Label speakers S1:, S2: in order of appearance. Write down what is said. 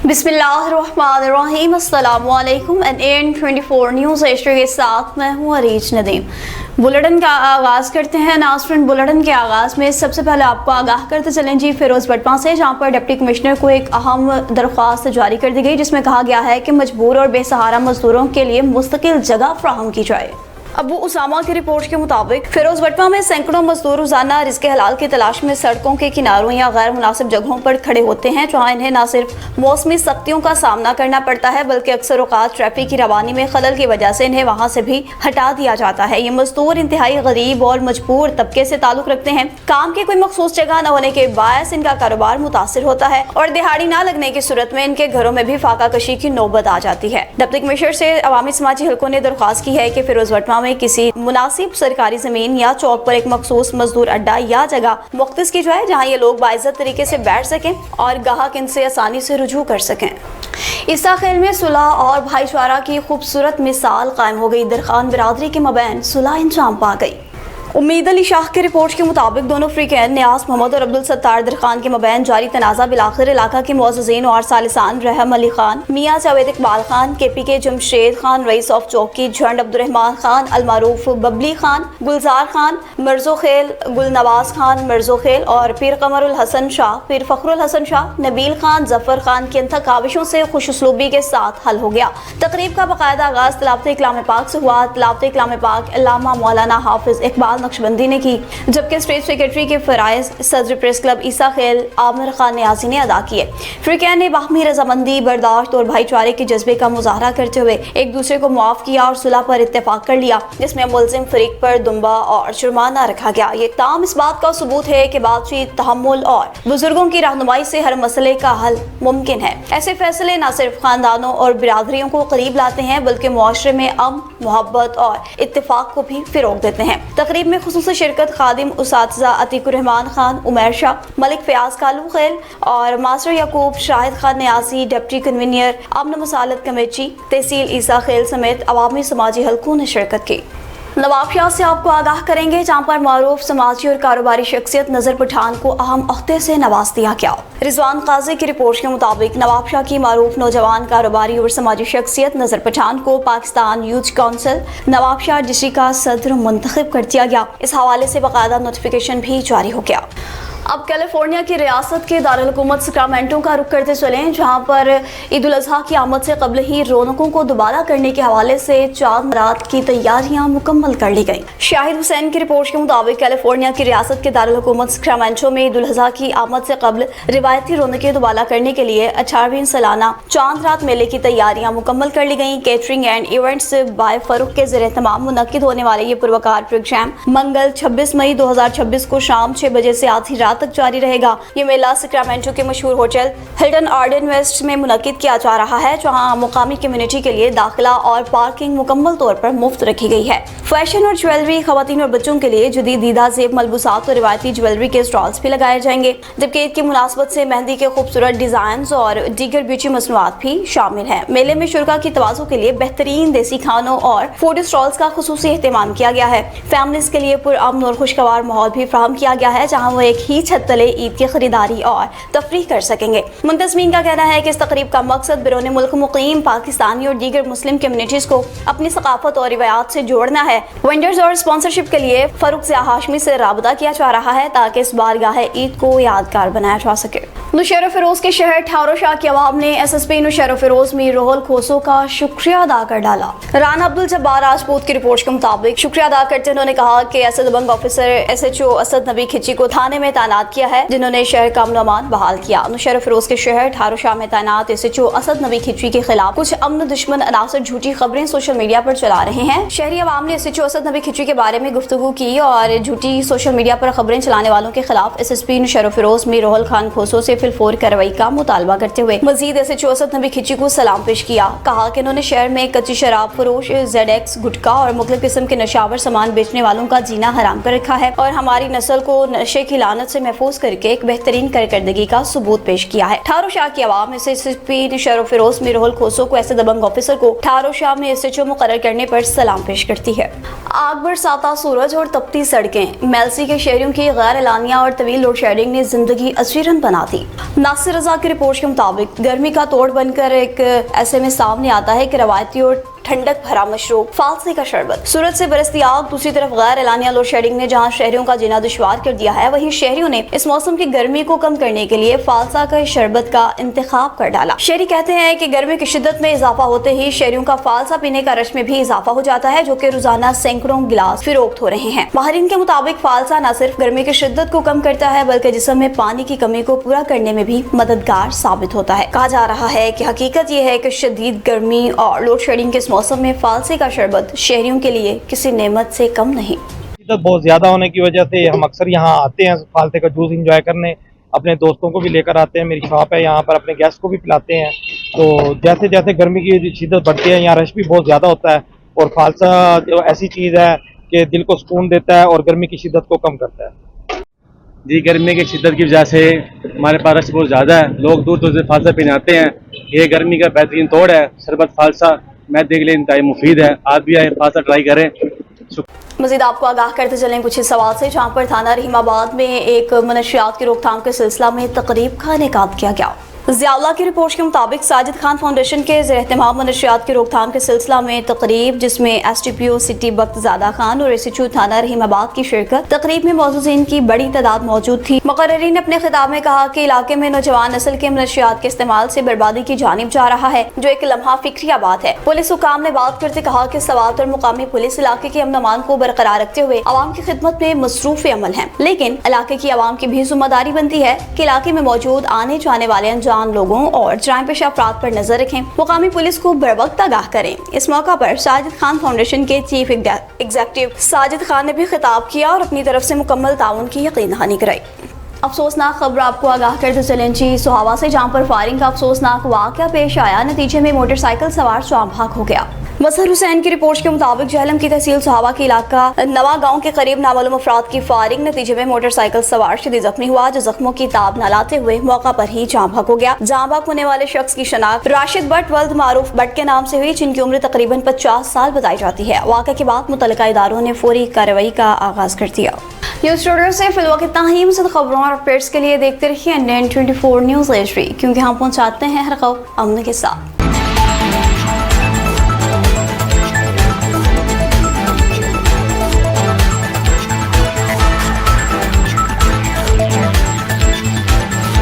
S1: बिस्मिल्लाहिर्रहमानिर्रहीम। अस्सलामु अलैकुम। NAN24 न्यूज़ एशिया के साथ मैं हूँ अरीज नदीम। बुलेटिन का आगाज़ करते हैं। नाज़रीन, बुलेटिन के आगाज़ में सबसे पहले आपको आगाह करते चलें जी फिरोज बटवा से, जहाँ पर डिप्टी कमिश्नर को एक अहम दरख्वास्त जारी कर दी गई, जिसमें कहा गया है कि मजबूर और बेसहारा मजदूरों के लिए मुस्तकिल जगह फराहम की जाए। अबू उसामा की रिपोर्ट के मुताबिक फिरोज बटवा में सैकड़ों मजदूर रोजाना रिज़्क़े हलाल की तलाश में सड़कों के किनारों या गैर मुनासिब जगहों पर खड़े होते हैं, जहाँ इन्हें न सिर्फ मौसमी सख्तियों का सामना करना पड़ता है, बल्कि अक्सर औक़ात ट्रैफिक की रवानी में खलल की वजह से इन्हें वहाँ से भी हटा दिया जाता है। ये मजदूर इंतहाई गरीब और मजबूर तबके से ताल्लुक रखते हैं। काम की कोई मखसूस जगह न होने के बायस इनका कारोबार मुतासिर होता है और दिहाड़ी न लगने की सूरत में इनके घरों में भी फाका कशी की नौबत आ जाती है। डिप्टी कमिश्नर से अवामी समाजी हलकों ने दरख्वास्त की है कि फिरोज बटवा में किसी मुनासिब सरकारी जमीन या चौक पर एक मखसूस मजदूर अड्डा या जगह मुख्तस की जाए, जहाँ ये लोग बाइज्जत तरीके से बैठ सकें और गाहक इनसे आसानी से रुजू कर सकें। ईसा खेल में सुलह और भाईचारा की खूबसूरत मिसाल कायम हो गई। दरखान बिरादरी के मबैन सुलह इंजाम पा गई। उम्मीद अली शाह की रिपोर्ट के मुताबिक दोनों फ्रीकैन न्याज मोहम्मद और अब्दुल सत्तार दरखान के मबैन जारी तनाज़ा बिलाखिर इलाका के मुअज़्ज़िज़ीन और सालिसान रहम अली खान, मियाँ जावेद इकबाल खान, KPK जमशेद खान, रईस ऑफ चौकी झंड अब्दुर्रहमान खान, अलमारूफ बबली खान, गुलजार खान, मर्जो खेल, गुलनवाज खान, मर्जो खेल और पीर कमरुल हसन शाह, पीर फखरुल हसन शाह, नबील खान, जफर खान की अंतक काविशों से खुशउस्लूबी के साथ हल हो गया। तकरीब का बाकायदा आगाज़ तिलावत इकलाम पाक से हुआ। तिलावत इकलाम पाक अल्लामा मौलाना हाफिज इकबाल नक्शबंदी ने की, जबकि स्टेट सेक्रेटरी के फराइज सदर प्रेस क्लब ईसा खेल आमिर खान न्याजी ने अदा किए। फ्रीकैन ने बाहमी रजामंदी, बर्दाश्त और भाईचारे के जज्बे का मुजाहरा करते हुए एक दूसरे को मुआफ किया और सुलह पर इत्तेफाक कर लिया, जिसमें मुलजिम फरीक पर दुम्बा और जुर्माना रखा गया। ये ताम इस बात का सबूत है कि बातचीत, तहम्मुल और बुजुर्गों की रहनुमाई से हर मसले का हल मुमकिन है। ऐसे फैसले न सिर्फ खानदानों और बिरादरियों को करीब लाते हैं, बल्कि मुआशरे में अमन, मोहब्बत और इत्तेफाक को भी फिरोग देते हैं। तकरीब में खुसूसी शिरकत खादिम उसातिज़ा अतीकुर रहमान खान, उमर शाह, मलिक फयाज कालू खेल और मास्टर याकूब, शाहिद खान न्यासी, डिप्टी कन्वीनर अमन मसालत कमेटी तहसील ईसा खेल समेत अवामी समाजी हलकों ने शिरकत की। नवाबशाह से आपको आगाह करेंगे, जहाँ पर मारूफ समाजी और कारोबारी शख्सियत नजर पठान को अहम अहदे से नवाज दिया गया। रिजवान काजी की रिपोर्ट के मुताबिक नवाबशाह की मारूफ नौजवान कारोबारी और समाजी शख्सियत नजर पठान को Pakistan youth council Nawabshah district का सदर मुंतखब कर दिया गया। इस हवाले से बाकायदा नोटिफिकेशन भी जारी हो गया। अब कैलिफोर्निया की रियासत के दारुल-हुकूमत सैक्रामेंटो का रुख करते चलें, जहाँ पर ईद उल अज़हा की आमद से कबल ही रौनकों को दोबारा करने के हवाले से चांद रात की तैयारियां मुकम्मल कर ली गई। शाहिद हुसैन की रिपोर्ट के मुताबिक कैलिफोर्निया की रियासत के दारुल-हुकूमत सैक्रामेंटो में ईद उल अज़हा की आमद से कबल रिवायती रौनकें दोबारा करने के लिए 18वीं सालाना चांद रात मेले की तैयारियां मुकम्मल कर ली गई। Catering and events bye Farrukh के ज़रिए तमाम मुनक्किद होने वाले ये पुरवकार प्रोग्राम मंगल 26 मई 2026 को शाम 6 बजे से आधी रात तक जारी रहेगा। ये मेला सैक्रामेंटो के मशहूर होटल हिल्टन आर्डन वेस्ट में मुनक्किद किया जा रहा है, जहां मुकामी कम्युनिटी के लिए दाखिला और पार्किंग मुकम्मल तौर पर मुफ्त रखी गई है। फैशन और ज्वेलरी, खवातीन और बच्चों के लिए जदीदा ज़ेब मलबूसात और रिवायती ज्वेलरी के स्टॉल्स भी लगाए जाएंगे, जबकि ईद की मुनासबत से मेहंदी के खूबसूरत डिजाइन और दीगर ब्यूटी मसनूआत भी शामिल है। मेले में शुरका की तवाज़ु के लिए बेहतरीन देसी खानों और फूड स्टॉल्स का खुसूसी एहतमाम किया गया है। फैमिलीज के लिए पुरअमन और खुशगवार माहौल भी फराहम किया गया है, जहाँ वो एक ही छत तले ईद की खरीदारी और तफरीह कर सकेंगे। मुंतज़मीन का कहना है कि इस तकरीब का मकसद बिरोने मुल्क मुकीम पाकिस्तानी और दीगर मुस्लिम कम्युनिटीज को अपनी सकाफत और रिवायात से जोड़ना है। वेंडर्स और स्पॉन्सरशिप के लिए फरूख ज़िया हाशमी से राबता किया जा रहा है, ताकि इस बारगाह ईद को यादगार बनाया जा सके। नौशेरा फिरोज के शहर ठारो शाह की आवाम ने SSP नौशेरा फिरोज मीर रोहल खोसो का शुक्रिया अदा कर डाला। राना अब्दुल जब्बार राजपूत की रिपोर्ट के मुताबिक शुक्रिया अदा करते उन्होंने कहा कि असद बंग ऑफिसर SHO असद नबी खिची को थाने में तैनात किया है, जिन्होंने शहर का अमन अमान बहाल किया। नौशेरा फिरोज के शहर ठारो शाह में तैनात SHO असद नबी खिची के खिलाफ कुछ अमन दुश्मन अनासर झूठी खबरें सोशल मीडिया पर चला रहे हैं। शहरी अवाम ने SHO असद नबी खिची के बारे में गुफ्तगू की और झूठी सोशल मीडिया पर खबरें चलाने वालों के खिलाफ SSP नौशेरा फिरोज मीर रोहल खान खोसो से फिलफौर कार्रवाई का मुतालबा करते हुए मजीद SHO असद नबी खिची को सलाम पेश किया। कहा कि उन्होंने शहर में कच्ची शराब फरोश, ZX, गुटखा और मुख्तलिफ किस्म के नशावर सामान बेचने वालों का जीना हराम कर रखा है और हमारी नस्ल को नशे की लानत से محفوظ کر کے ایک بہترین کارکردگی کا ثبوت پیش کیا ہے۔ ٹھارو شاہ کی عوام اس ایس ایس پی شرف فیروز میرہل کھوسو کو ایسے دبنگ آفیسر کو ٹھارو شاہ میں ایس ایچ او مقرر کرنے پر سلام پیش کرتی ہے۔ آگ برساتا سورج اور تپتی سڑکیں، میلسی کے شہریوں کی غیر اعلانیہ اور طویل لوڈ شیڈنگ نے زندگی ازیرن بنا دی۔ ناصر رضا کی رپورٹ کے مطابق گرمی کا توڑ بن کر ایک ایسے میں سامنے آتا ہے کہ روایتی اور ٹھنڈک بھرا مشروب فالسے کا شربت، سورج سے برستی آگ، دوسری طرف غیر اعلانیہ لوڈ شیڈنگ نے جہاں شہریوں کا جینا دشوار کر دیا ہے، وہیں شہریوں نے اس موسم کی گرمی کو کم کرنے کے لیے فالسا کا شربت کا انتخاب کر ڈالا۔ شہری کہتے ہیں کہ گرمی کی شدت میں اضافہ ہوتے ہی شہریوں کا فالسا پینے کا رش میں بھی اضافہ ہو جاتا ہے، جو کہ روزانہ سینکڑوں گلاس فروخت ہو رہے ہیں۔ ماہرین کے مطابق فالسا نہ صرف گرمی کی شدت کو کم کرتا ہے بلکہ جسم میں پانی کی کمی کو پورا کرنے میں بھی مددگار ثابت ہوتا ہے۔ کہا جا رہا ہے کہ حقیقت یہ ہے کہ شدید گرمی اور لوڈ شیڈنگ کے اس موسم میں فالسے کا شربت شہریوں کے لیے کسی نعمت سے کم نہیں۔
S2: شدت بہت زیادہ ہونے کی وجہ سے ہم اکثر یہاں آتے ہیں فالسے کا جوس انجوائے کرنے، اپنے دوستوں کو بھی لے کر آتے ہیں، میری شاپ ہے یہاں پر، اپنے گیسٹ کو بھی پلاتے ہیں۔ تو جیسے جیسے گرمی کی شدت بڑھتی ہے یہاں رش بھی بہت زیادہ ہوتا ہے، اور فالسا جو ایسی چیز ہے کہ دل کو سکون دیتا ہے اور گرمی کی شدت کو کم کرتا ہے۔
S3: جی، گرمی کی شدت کی وجہ سے ہمارے پاس رش بہت زیادہ ہے، لوگ دور دور سے فالسا پینے آتے ہیں۔ یہ گرمی کا بہترین توڑ ہے شربت فالسا، میں دیکھ لیں انتہائی مفید ہے، آپ بھی آئے فالسا ٹرائی کریں۔
S1: مزید آپ کو آگاہ کرتے چلیں کچھ اس سوال سے، جہاں پر تھانہ رحیم آباد میں ایک منشیات کی روک تھام کے سلسلہ میں تقریب کا انعقاد کیا گیا۔ ضیاء اللہ کی رپورٹ کے مطابق ساجد خان فاؤنڈیشن کے زیر اہتمام منشیات کی روک تھام کے سلسلہ میں تقریب، جس میں ایس ٹی پی او سٹی بخت زادہ خان اور ایس ایچ او تھانہ رحیم آباد کی شرکت، تقریب میں موجودین کی بڑی تعداد موجود تھی۔ مقررین نے اپنے خطاب میں کہا کہ علاقے میں نوجوان نسل کے منشیات کے استعمال سے بربادی کی جانب جا رہا ہے، جو ایک لمحہ فکری بات ہے۔ پولیس حکام نے بات کرتے کہا کہ سوات اور مقامی پولیس علاقے کے امن و امان کو برقرار رکھتے ہوئے عوام کی خدمت میں مصروف عمل ہیں، لیکن علاقے کی عوام کی بھی ذمہ داری بنتی ہے کہ علاقے میں موجود آنے جانے والے انجان لوگوں اور جرائم پیشہ افراد پر نظر رکھیں، مقامی پولیس کو بروقت آگاہ کریں۔ اس موقع پر ساجد خان فاؤنڈیشن کے چیف ایگزیکٹو ساجد خان نے بھی خطاب کیا اور اپنی طرف سے مکمل تعاون کی یقین دہانی کرائی۔ افسوسناک خبر آپ کو آگاہ کرتے چلیں جی سہاوا سے، جہاں پر فائرنگ کا افسوسناک واقعہ پیش آیا، نتیجے میں موٹر سائیکل سوار جاں بحق ہو گیا۔ مظہر حسین کی رپورٹ کے مطابق جہلم کی تحصیل سہاوا کے علاقہ نواں گاؤں کے قریب نامعلوم افراد کی فائرنگ نتیجے میں موٹر سائیکل سوار شدید زخمی ہوا، جو زخموں کی تاب نہ لاتے ہوئے موقع پر ہی جاں بحق ہو گیا۔ جاں بحق ہونے والے شخص کی شناخت راشد بٹ ولد معروف بٹ کے نام سے ہوئی، جن کی عمر تقریباً 50 سال بتائی جاتی ہے۔ واقعہ کے بعد متعلقہ اداروں نے فوری کارروائی کا آغاز کر دیا۔ نیوز اسٹوڈیو سے فی الوقت اتنا ہی۔ مزید خبروں اور اپڈیٹس کے لیے دیکھتے رہیے NN 24 نیوز ایجری، کیونکہ ہم پہنچاتے ہیں ہر خبر امن کے ساتھ۔